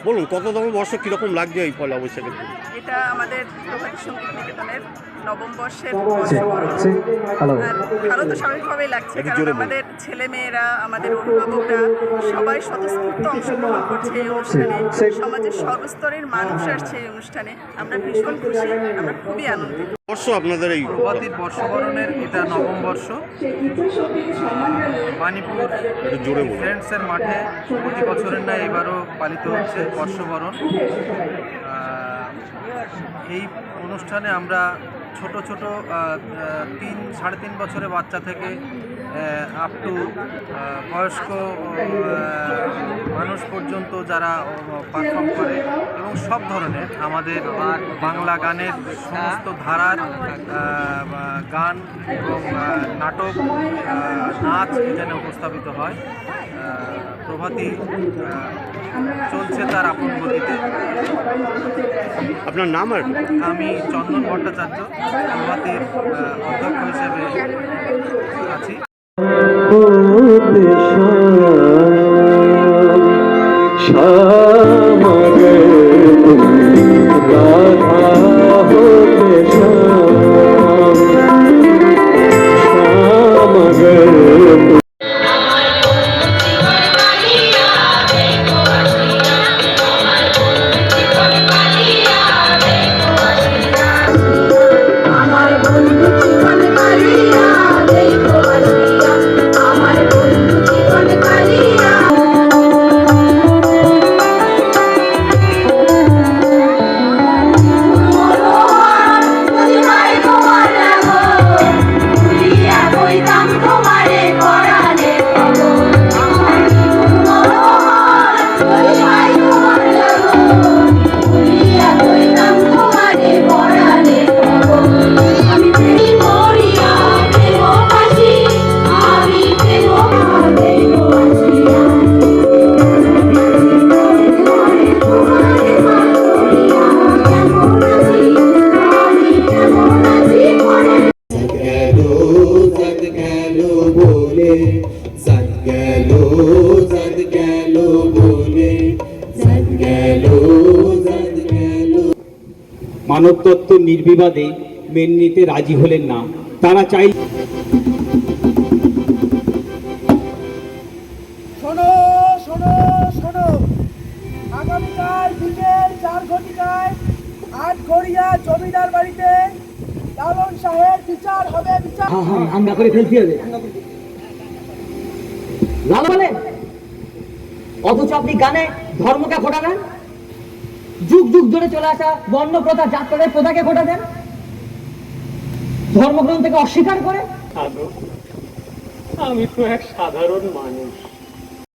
বলুন কততম বর্ষ কীরকম লাগছে এই পয়লা বৈশাখের দিন? এটা আমাদের প্রভাতী সঙ্গীত নিকেতনের নবম বর্ষের বর্ষবরণ। আর ভালো তো স্বাভাবিকভাবেই লাগছে, কারণ আমাদের ছেলেমেয়েরা, আমাদের অভিভাবকরা সবাই স্বতঃস্ফূর্ত অংশগ্রহণ করছে এই অনুষ্ঠানে। সমাজের সর্বস্তরের মানুষ আসছে এই অনুষ্ঠানে। আমরা ভীষণ খুশি, আমরা খুবই আনন্দিত। বর্ষ আপনাদের এই প্রভাতীর বর্ষবরণের এটা নবম বর্ষ। মানিপুর জোরে বলুন। ফ্রেন্ডসের মাঠে প্রতি বছরের ন্যায় এবারও পালিত হচ্ছে বর্ষবরণ। এই অনুষ্ঠানে আমরা ছোট ছোট 3-3.5 বছরের বাচ্চা থেকে আপ টু বয়স্ক মানুষ পর্যন্ত যারা পারফর্ম করে, এবং সব ধরনের আমাদের বাংলা গানের সমস্ত ধারার গান এবং নাটক, নাচ এখানে উপস্থাপিত হয়। প্রভাতী চলছে তার আপন গতিতে। আপনার নাম? আর আমি চন্দন ভট্টাচার্য, প্রভাতীর অধ্যক্ষ হিসেবে আছি। মানবতত্ত্ব নির্বিবাদে মেনে নিতে রাজি হলেন না। তারা চাই শোনো শোনো শোনো, আগামীকাল বিকেল 4 ঘটিকায় আটঘরিয়া জমিদার বাড়িতে লালন শাহের বিচার হবে। বিচার হামলা করে ফেলতে হবে লাল বলে, অথচ আপনি গানে ধর্মকে খোটা দেন, যুগ যুগ ধরে চলে আসা বর্ণ প্রথা, জাতপাতের প্রথাকে খোটা দেন, ধর্মগ্রন্থকে অস্বীকার করে। আমি তো এক সাধারণ মানুষ।